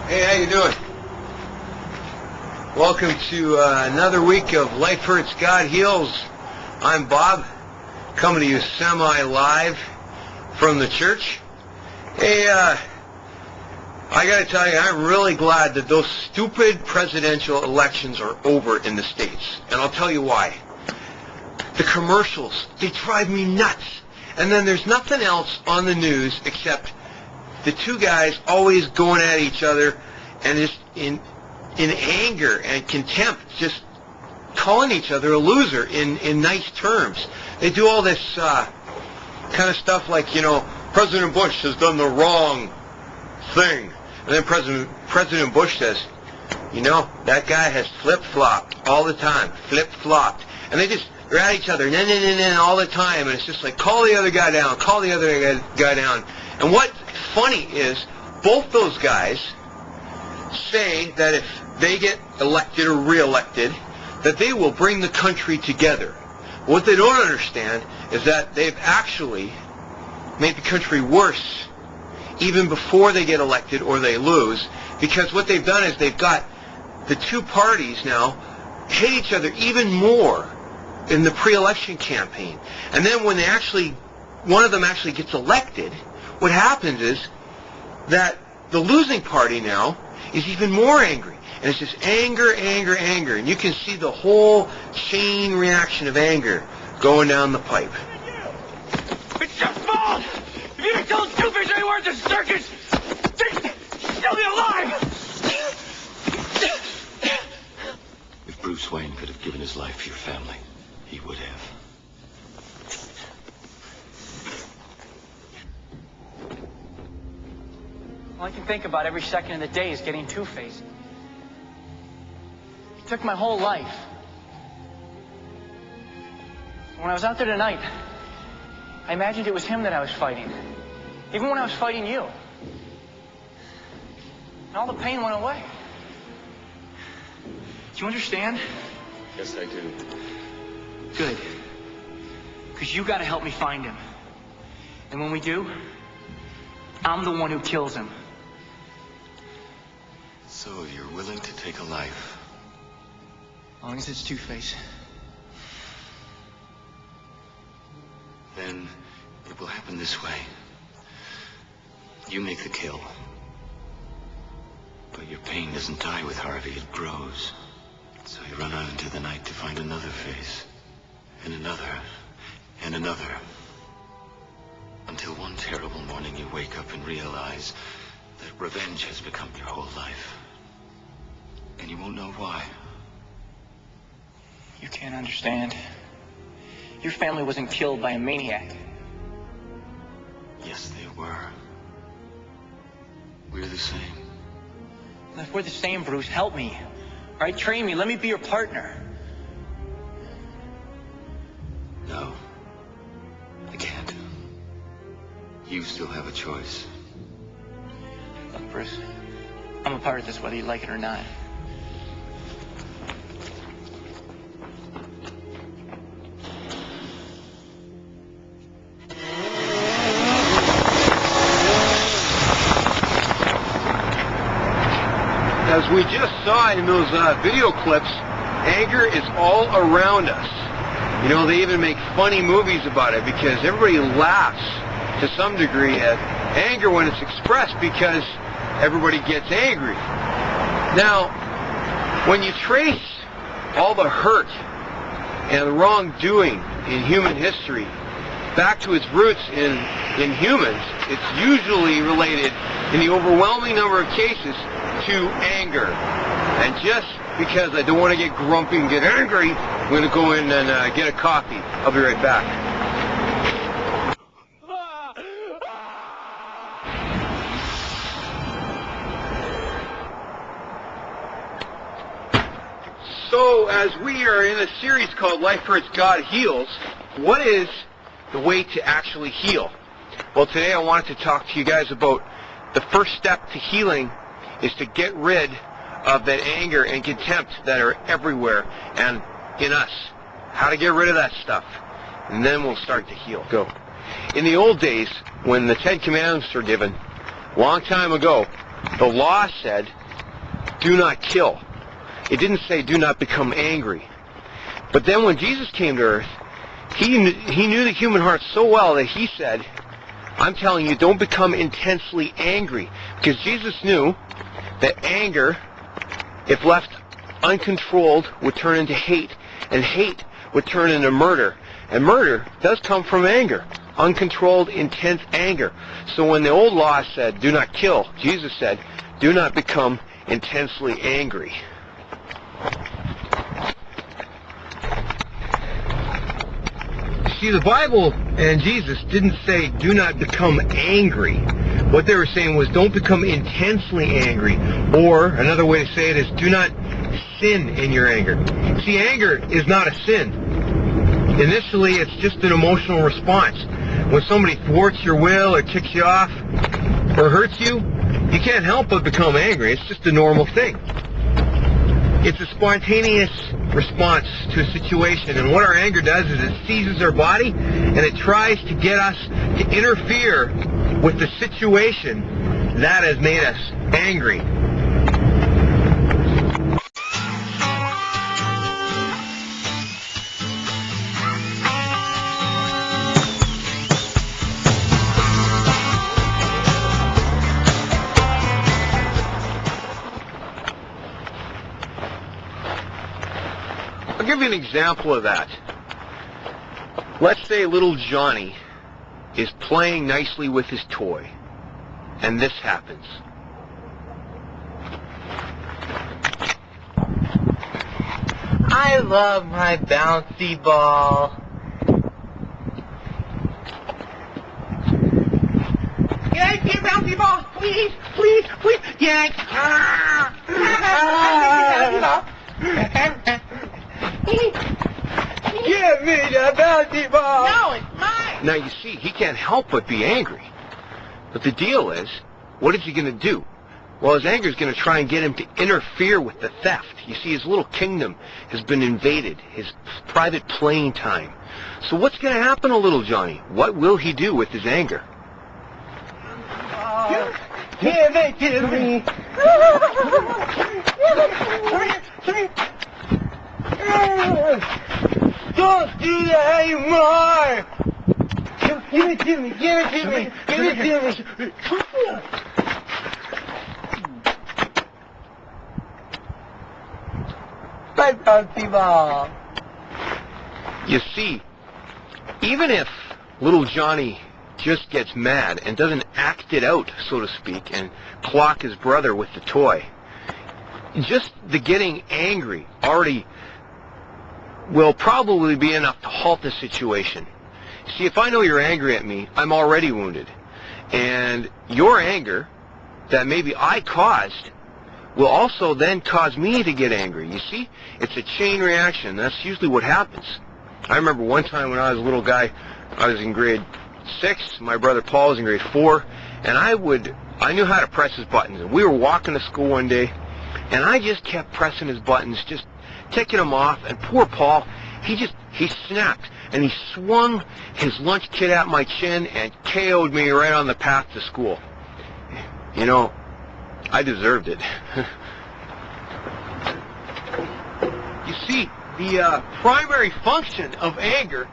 Hey, how you doing? Welcome to another week of Life Hurts, God Heals. I'm Bob, coming to you semi-live from the church. Hey, I gotta tell you, I'm really glad that those stupid presidential elections are over in the States. And I'll tell you why. The commercials, they drive me nuts. And then there's nothing else on the news except the two guys always going at each other and just in anger and contempt, just calling each other a loser in nice terms. They do all this kind of stuff like, you know, President Bush has done the wrong thing. And then President Bush says, you know, that guy has flip-flopped all the time, flip-flopped. And they're at each other, all the time, and it's just like, call the other guy down, call the other guy down. And what's funny is, both those guys say that if they get elected or re-elected, that they will bring the country together. What they don't understand is that they've actually made the country worse even before they get elected or they lose, because what they've done is they've got the two parties now hate each other even more in the pre-election campaign. And then when one of them actually gets elected, what happens is that the losing party now is even more angry. And it's just anger, anger, anger. And you can see the whole chain reaction of anger going down the pipe. It's your fault! If you had told Two-Face they weren't the circus, they'd still be alive! If Bruce Wayne could have given his life for your family, he would have. All I can think about every second of the day is getting Two-Face. He took my whole life. When I was out there tonight, I imagined it was him that I was fighting. Even when I was fighting you. And all the pain went away. Do you understand? Yes, I do. Good. Because you gotta help me find him. And when we do, I'm the one who kills him. So you're willing to take a life? As long as it's Two-Face. Then it will happen this way. You make the kill. But your pain doesn't die with Harvey, it grows. So you run out into the night to find another face. And another. And another. Until one terrible morning you wake up and realize that revenge has become your whole life. And you won't know why. You can't understand. Your family wasn't killed by a maniac. Yes, they were. We're the same. And if we're the same, Bruce, help me. All right, train me. Let me be your partner. No. I can't. You still have a choice. Look, Bruce, I'm a part of this whether you like it or not. As we just saw in those video clips, anger is all around us. You know, they even make funny movies about it because everybody laughs to some degree at anger when it's expressed because everybody gets angry. Now, when you trace all the hurt and the wrongdoing in human history back to its roots in humans, it's usually related in the overwhelming number of cases to anger. And just because I don't want to get grumpy and get angry, I'm going to go in and get a coffee. I'll be right back. So, as we are in a series called Life Hurts, God Heals, what is the way to actually heal? Well, today I wanted to talk to you guys about the first step to healing is to get rid of that anger and contempt that are everywhere and in us. How to get rid of that stuff. And then we'll start to heal. Go. In the old days, when the Ten Commandments were given, a long time ago, The law said, do not kill. It didn't say do not become angry. But then when Jesus came to earth, he knew the human heart so well that he said, I'm telling you, don't become intensely angry. Because Jesus knew that anger, if left uncontrolled, would turn into hate. And hate would turn into murder. And murder does come from anger. Uncontrolled, intense anger. So when the old law said, do not kill, Jesus said, do not become intensely angry. See, the Bible and Jesus didn't say, do not become angry. What they were saying was, don't become intensely angry. Or, another way to say it is, do not sin in your anger. See, anger is not a sin. Initially, it's just an emotional response. When somebody thwarts your will or ticks you off or hurts you, you can't help but become angry. It's just a normal thing. It's a spontaneous response to a situation, and what our anger does is it seizes our body and it tries to get us to interfere with the situation that has made us angry. I'll give you an example of that. Let's say little Johnny is playing nicely with his toy, and this happens. I love my bouncy ball. Can I see a bouncy ball? Please, please, please. Yank. Give me the bouncy ball. No, it's mine. Now you see, he can't help but be angry. But the deal is, what is he going to do? Well, his anger is going to try and get him to interfere with the theft. You see, his little kingdom has been invaded, his private playing time. So what's going to happen to little Johnny? What will he do with his anger? Give it to me. Don't do that anymore. Give it to me. Give it to me. Give it to me. My bouncy ball. You see, even if little Johnny just gets mad and doesn't act it out, so to speak, and clock his brother with the toy, just the getting angry already will probably be enough to halt the situation. See, if I know you're angry at me, I'm already wounded. And your anger that maybe I caused will also then cause me to get angry. You see, it's a chain reaction. That's usually what happens. I remember one time when I was a little guy, I was in grade 6, my brother Paul was in grade 4, and I knew how to press his buttons. And we were walking to school one day, and I just kept pressing his buttons, just ticking him off, and poor Paul, he snapped, and he swung his lunch kit at my chin and KO'd me right on the path to school. You know, I deserved it. You see, the primary function of anger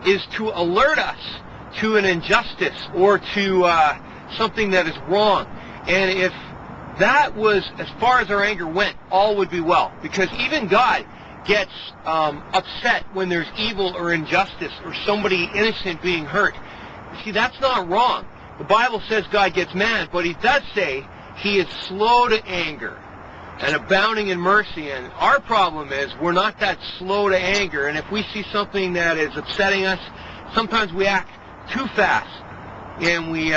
is to alert us to an injustice or to something that is wrong. And if that was as far as our anger went, all would be well. Because even God gets upset when there's evil or injustice or somebody innocent being hurt. See, that's not wrong. The Bible says God gets mad, but he does say he is slow to anger and abounding in mercy. And our problem is we're not that slow to anger. And if we see something that is upsetting us, sometimes we act too fast and we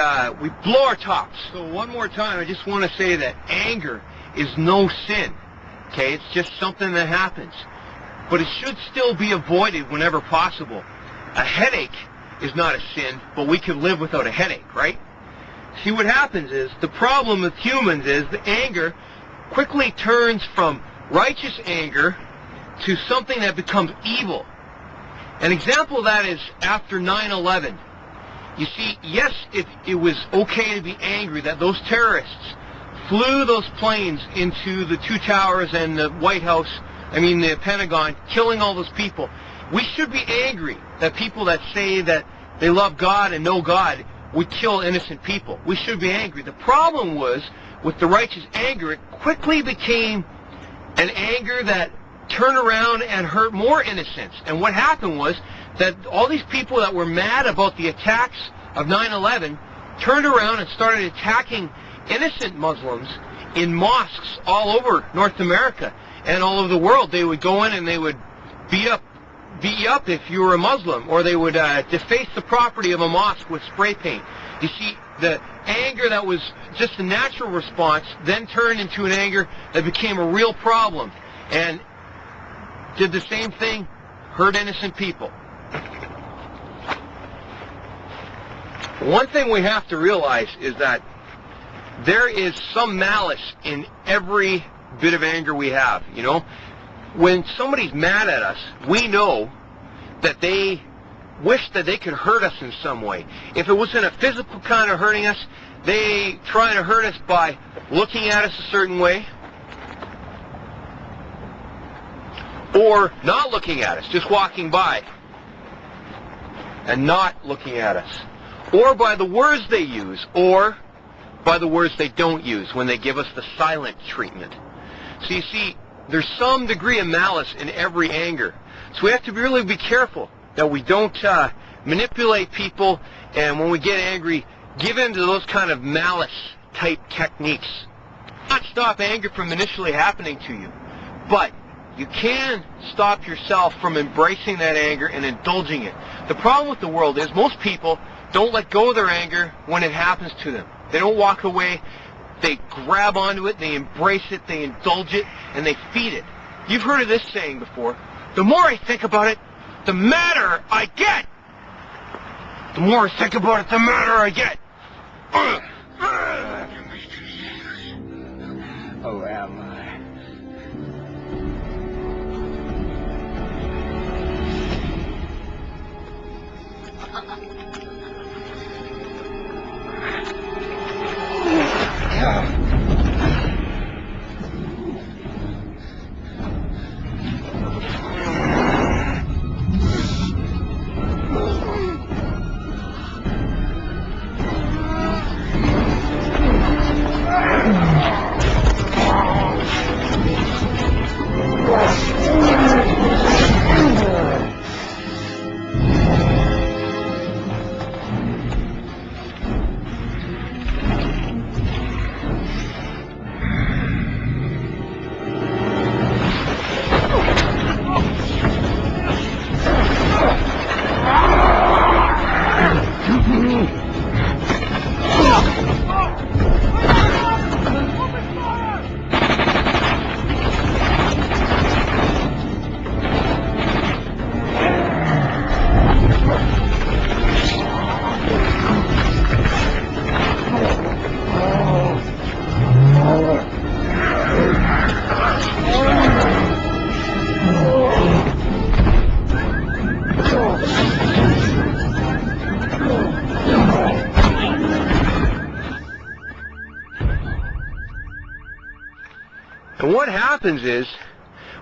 blow our tops. So one more time, I just want to say that anger is no sin. Okay, it's just something that happens. But it should still be avoided whenever possible. A headache is not a sin, but we can live without a headache, right? See, what happens is, the problem with humans is the anger quickly turns from righteous anger to something that becomes evil. An example of that is after 9/11. You see, yes, it was okay to be angry that those terrorists flew those planes into the two towers and the White House, the Pentagon, killing all those people. We should be angry that people that say that they love God and know God would kill innocent people. We should be angry. The problem was, with the righteous anger, it quickly became an anger that turned around and hurt more innocents. And what happened was that all these people that were mad about the attacks of 9/11 turned around and started attacking innocent Muslims in mosques all over North America and all over the world. They would go in and they would beat you up if you were a Muslim, or they would deface the property of a mosque with spray paint. You see, the anger that was just a natural response then turned into an anger that became a real problem and did the same thing, hurt innocent people. One thing we have to realize is that there is some malice in every bit of anger we have, you know. When somebody's mad at us, we know that they wish that they could hurt us in some way. If it wasn't a physical kind of hurting us, they try to hurt us by looking at us a certain way, or not looking at us, just walking by and not looking at us, or by the words they use, or by the words they don't use when they give us the silent treatment. So you see, there's some degree of malice in every anger. So we have to really be careful that we don't manipulate people, and when we get angry, give in to those kind of malice-type techniques. Not stop anger from initially happening to you, but you can stop yourself from embracing that anger and indulging it. The problem with the world is most people don't let go of their anger when it happens to them. They don't walk away. They grab onto it, they embrace it, they indulge it, and they feed it. You've heard of this saying before: the more I think about it, the madder I get. The more I think about it, the madder I get. Oh, am I? And what happens is,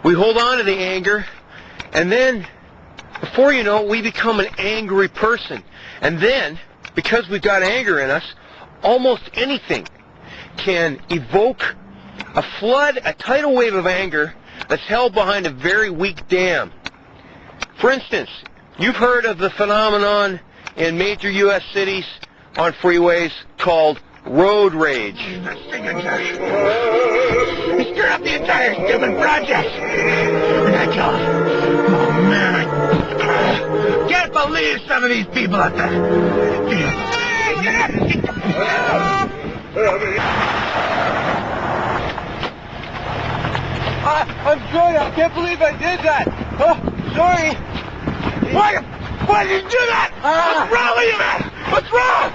we hold on to the anger, and then, before you know it, we become an angry person. And then, because we've got anger in us, almost anything can evoke a flood, a tidal wave of anger that's held behind a very weak dam. For instance, you've heard of the phenomenon in major U.S. cities on freeways called road rage. We stirred up the entire stupid project. That's all. Oh, man. I can't believe some of these people out there. I'm sorry. I can't believe I did that. Oh, sorry. Why did you do that? What's wrong with you, man? What's wrong?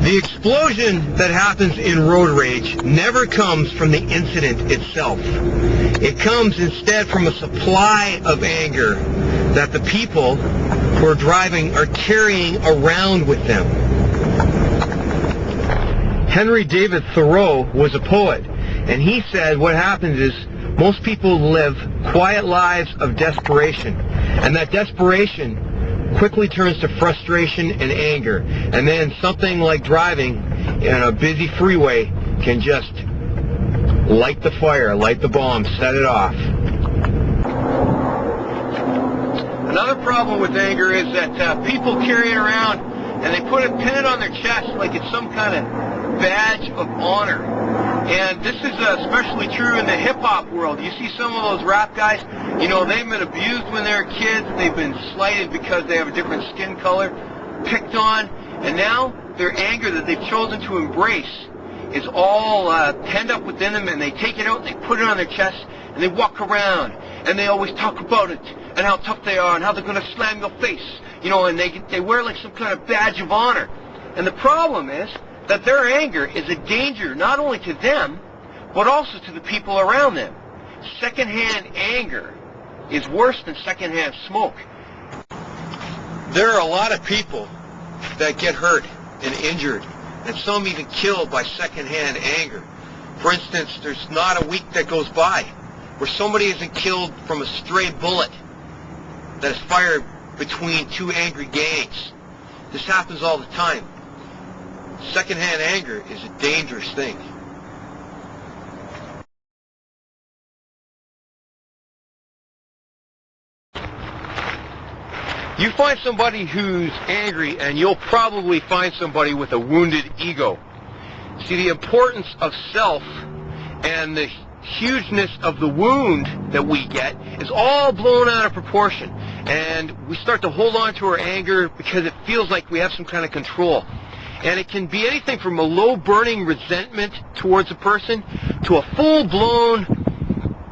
The explosion that happens in road rage never comes from the incident itself. It comes instead from a supply of anger that the people who are driving are carrying around with them. Henry David Thoreau was a poet, and he said what happens is most people live quiet lives of desperation, and that desperation quickly turns to frustration and anger, and then something like driving in a busy freeway can just light the fire, light the bomb, set it off. Another problem with anger is that people carry it around and they pin it on their chest like it's some kind of badge of honor. And this is especially true in the hip-hop world. You see some of those rap guys, you know, they've been abused when they were kids, they've been slighted because they have a different skin color, picked on, and now their anger that they've chosen to embrace is all penned up within them, and they take it out and they put it on their chest, and they walk around, and they always talk about it, and how tough they are, and how they're going to slam your face, you know, and they wear like some kind of badge of honor. And the problem is that their anger is a danger not only to them, but also to the people around them. Secondhand anger is worse than secondhand smoke. There are a lot of people that get hurt and injured, and some even killed by secondhand anger. For instance, there's not a week that goes by where somebody isn't killed from a stray bullet that is fired between two angry gangs. This happens all the time. Secondhand anger is a dangerous thing. You find somebody who's angry, and you'll probably find somebody with a wounded ego. See, the importance of self and the hugeness of the wound that we get is all blown out of proportion. And we start to hold on to our anger because it feels like we have some kind of control. And it can be anything from a low-burning resentment towards a person to a full-blown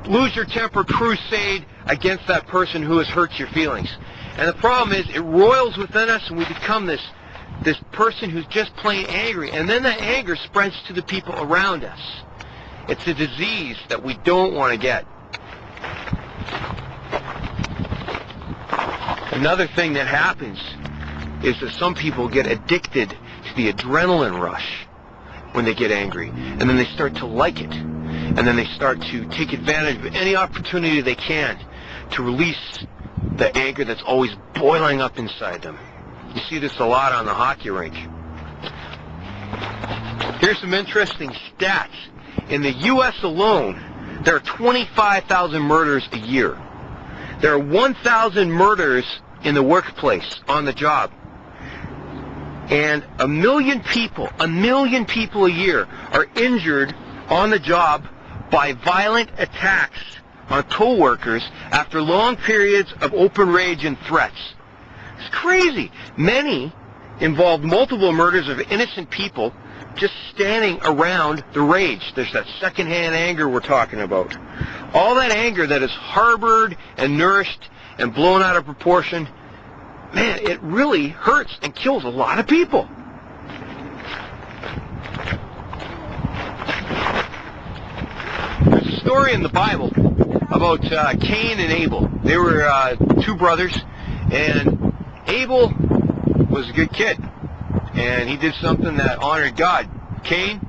lose-your-temper crusade against that person who has hurt your feelings. And the problem is, it roils within us, and we become this person who's just plain angry. And then that anger spreads to the people around us. It's a disease that we don't want to get. Another thing that happens is that some people get addicted to the adrenaline rush when they get angry, and then they start to like it, and then they start to take advantage of any opportunity they can to release the anger that's always boiling up inside them. You see this a lot on the hockey rink. Here's some interesting stats. In the U.S. alone, there are 25,000 murders a year. There are 1,000 murders in the workplace, on the job. And 1 million people a year are injured on the job by violent attacks on co-workers after long periods of open rage and threats. It's crazy. Many involve multiple murders of innocent people just standing around the rage. There's that secondhand anger we're talking about. All that anger that is harbored and nourished and blown out of proportion, man, it really hurts and kills a lot of people. There's a story in the Bible about Cain and Abel. They were two brothers, and Abel was a good kid, and he did something that honored God. Cain,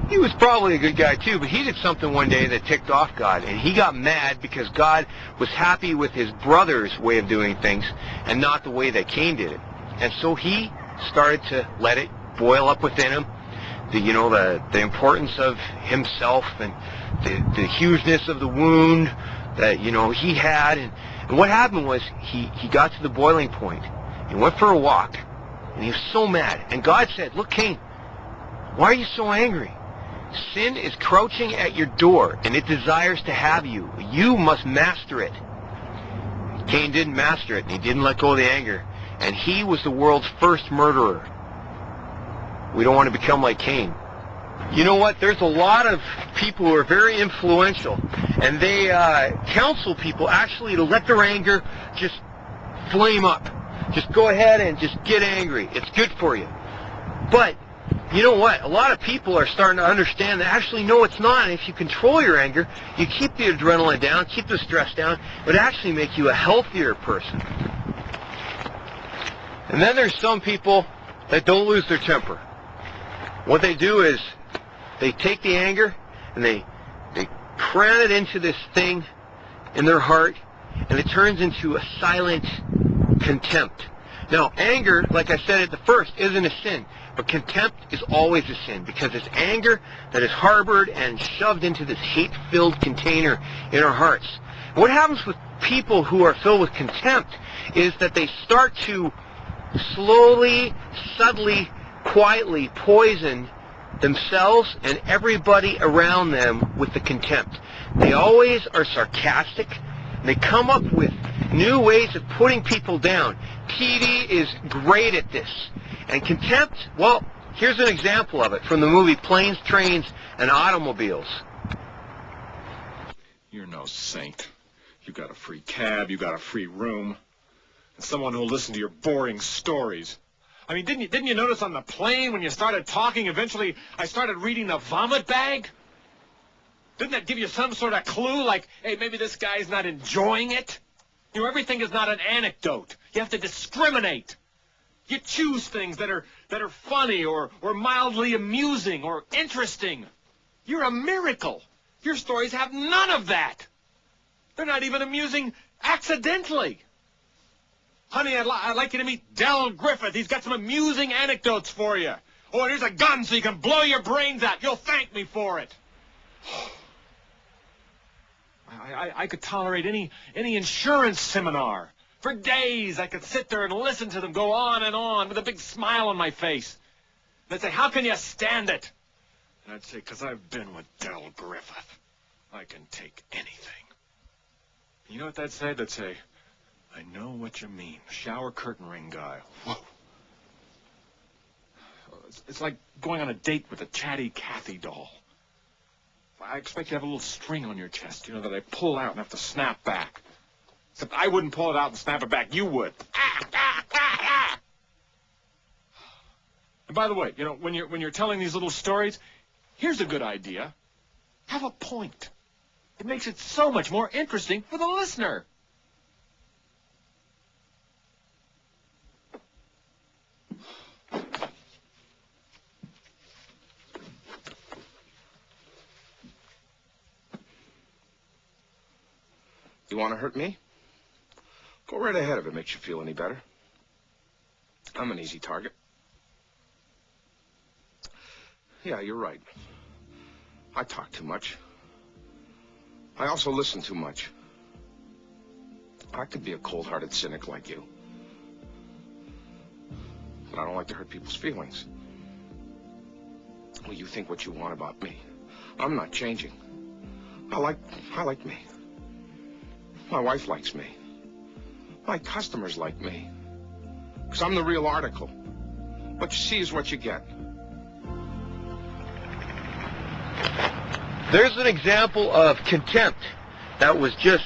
he was probably a good guy too, but he did something one day that ticked off God, and he got mad because God was happy with his brother's way of doing things and not the way that Cain did it. And so he started to let it boil up within him, the importance of himself and the hugeness of the wound that he had. And what happened was he got to the boiling point. He went for a walk, and he was so mad. And God said, "Look, Cain, why are you so angry? Sin is crouching at your door, and it desires to have you. You must master it." Cain didn't master it, and he didn't let go of the anger. And he was the world's first murderer. We don't want to become like Cain. You know what? There's a lot of people who are very influential, and they counsel people actually to let their anger just flame up. Just go ahead and just get angry. It's good for you. But you know what? A lot of people are starting to understand that actually, no, it's not. And if you control your anger, you keep the adrenaline down, keep the stress down, it would actually make you a healthier person. And then there's some people that don't lose their temper. What they do is they take the anger and they cram it into this thing in their heart, and it turns into a silent contempt. Now, anger, like I said at the first, isn't a sin, but contempt is always a sin, because it's anger that is harbored and shoved into this hate-filled container in our hearts. And what happens with people who are filled with contempt is that they start to slowly, subtly, quietly poison themselves and everybody around them with the contempt. They always are sarcastic. They come up with new ways of putting people down. TV is great at this. And contempt, well, here's an example of it from the movie Planes, Trains, and Automobiles. You're no saint. You got a free cab, you got a free room, and someone who'll listen to your boring stories. I mean, didn't you notice on the plane when you started talking, eventually I started reading the vomit bag? Didn't that give you some sort of clue, like, hey, maybe this guy's not enjoying it? You know, everything is not an anecdote. You have to discriminate. You choose things that are funny or mildly amusing or interesting. You're a miracle. Your stories have none of that. They're not even amusing accidentally. Honey, I'd like you to meet Del Griffith. He's got some amusing anecdotes for you. Oh, here's a gun so you can blow your brains out. You'll thank me for it. I could tolerate any insurance seminar. For days, I could sit there and listen to them go on and on with a big smile on my face. They'd say, how can you stand it? And I'd say, because I've been with Del Griffith. I can take anything. You know what they'd say? They'd say, I know what you mean. Shower curtain ring guy. Whoa. It's like going on a date with a chatty Cathy doll. I expect you to have a little string on your chest, you know, that I pull out and have to snap back. Except I wouldn't pull it out and snap it back. You would. And by the way, you know, when you're telling these little stories, here's a good idea. Have a point. It makes it so much more interesting for the listener. You want to hurt me? Go right ahead if it makes you feel any better. I'm an easy target. Yeah, you're right. I talk too much. I also listen too much. I could be a cold-hearted cynic like you. But I don't like to hurt people's feelings. Well, you think what you want about me. I'm not changing. I like me. My wife likes me. My customers like me. Because I'm the real article. What you see is what you get. There's an example of contempt that was just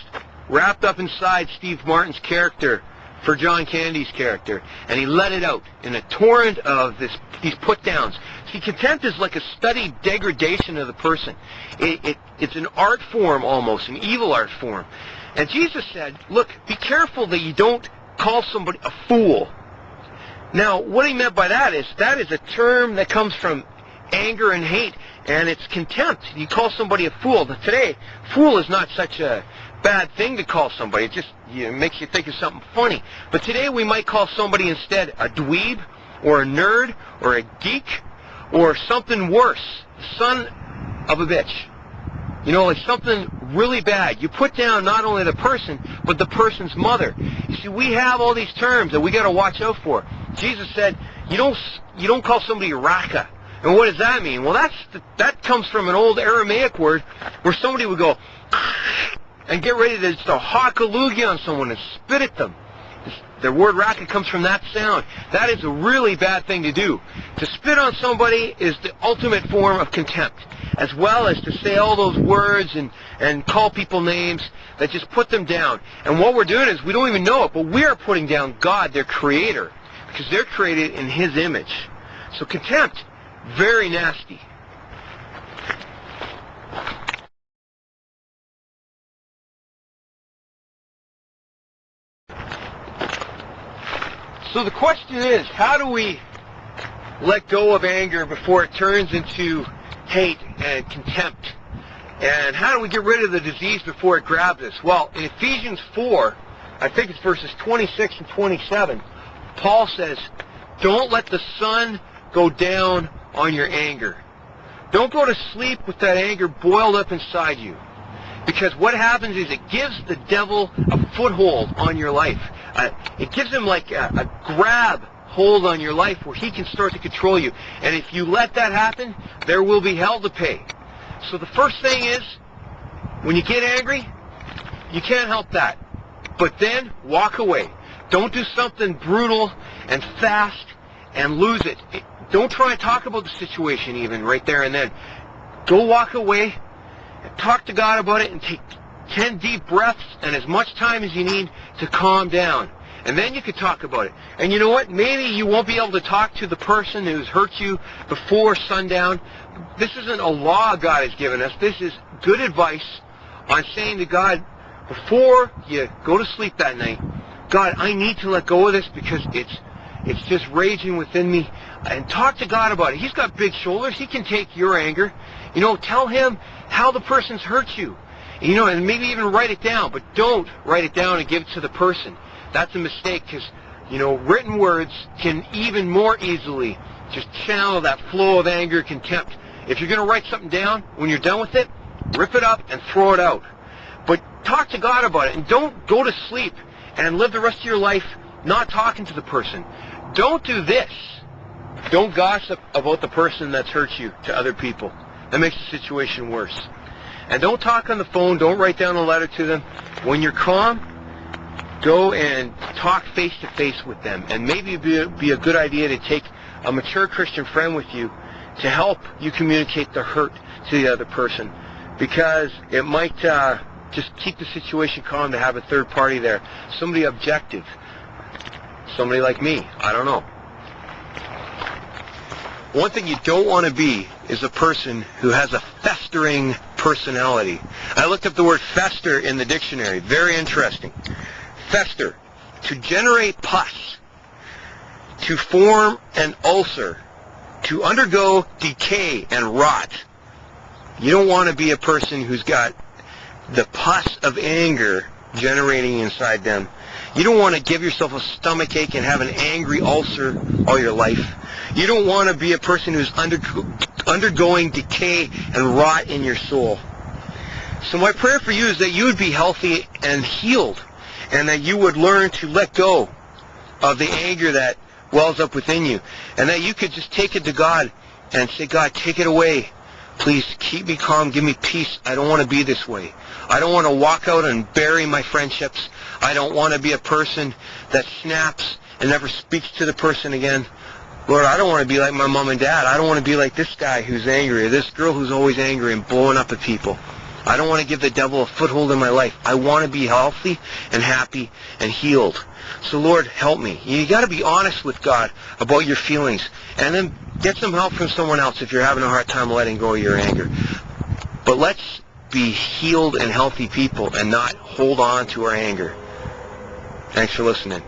wrapped up inside Steve Martin's character for John Candy's character, and he let it out in a torrent of these put-downs. See, contempt is like a studied degradation of the person. It's an art form almost, an evil art form. And Jesus said, look, be careful that you don't call somebody a fool. Now, what he meant by that is a term that comes from anger and hate, and it's contempt. You call somebody a fool. But today, fool is not such a bad thing to call somebody. It just makes you think of something funny. But today we might call somebody instead a dweeb, or a nerd, or a geek, or something worse, son of a bitch. You know, like something really bad. You put down not only the person, but the person's mother. You see, we have all these terms that we got to watch out for. Jesus said, you don't call somebody a raka. And what does that mean? Well, that comes from an old Aramaic word where somebody would go and get ready to just hawk a loogie on someone and spit at them. The word raka comes from that sound. That is a really bad thing to do. To spit on somebody is the ultimate form of contempt, as well as to say all those words and call people names that just put them down. And what we're doing is, we don't even know it, but we are putting down God, their creator, because they're created in his image. So contempt Very nasty. So the question is, how do we let go of anger before it turns into hate and contempt? And how do we get rid of the disease before it grabs us? Well, in Ephesians 4, I think it's verses 26 and 27, Paul says, don't let the sun go down on your anger. Don't go to sleep with that anger boiled up inside you. Because what happens is it gives the devil a foothold on your life. It gives him like a grab hold on your life where he can start to control you. And if you let that happen, there will be hell to pay. So the first thing is, when you get angry, you can't help that. But then, walk away. Don't do something brutal and fast and lose it. Don't try and talk about the situation even right there and then. Go walk away, and talk to God about it, and take 10 deep breaths and as much time as you need to calm down. And then you can talk about it. And you know what? Maybe you won't be able to talk to the person who's hurt you before sundown. This isn't a law God has given us. This is good advice on saying to God, before you go to sleep that night, God, I need to let go of this because it's just raging within me. And talk to God about it. He's got big shoulders. He can take your anger. You know, tell him how the person's hurt you. You know, and maybe even write it down. But don't write it down and give it to the person. That's a mistake because, you know, written words can even more easily just channel that flow of anger, contempt. If you're going to write something down, when you're done with it, rip it up and throw it out. But talk to God about it, and don't go to sleep and live the rest of your life not talking to the person. Don't do this. Don't gossip about the person that's hurt you to other people. That makes the situation worse. And don't talk on the phone. Don't write down a letter to them. When you're calm, go and talk face-to-face with them. And maybe it'd be a good idea to take a mature Christian friend with you to help you communicate the hurt to the other person. Because it might just keep the situation calm to have a third party there. Somebody objective. Somebody like me. I don't know. One thing you don't want to be is a person who has a festering personality. I looked up the word fester in the dictionary. Very interesting. Fester, to generate pus, to form an ulcer, to undergo decay and rot. You don't want to be a person who's got the pus of anger generating inside them. You don't want to give yourself a stomach ache and have an angry ulcer all your life. You don't want to be a person who's undergoing decay and rot in your soul. So my prayer for you is that you would be healthy and healed, and that you would learn to let go of the anger that wells up within you, and that you could just take it to God and say, God, take it away. Please keep me calm, give me peace. I don't want to be this way. I don't want to walk out and bury my friendships. I don't want to be a person that snaps and never speaks to the person again. Lord, I don't want to be like my mom and dad. I don't want to be like this guy who's angry or this girl who's always angry and blowing up at people. I don't want to give the devil a foothold in my life. I want to be healthy and happy and healed. So, Lord, help me. You got to be honest with God about your feelings, and then get some help from someone else if you're having a hard time letting go of your anger. But let's be healed and healthy people and not hold on to our anger. Thanks for listening.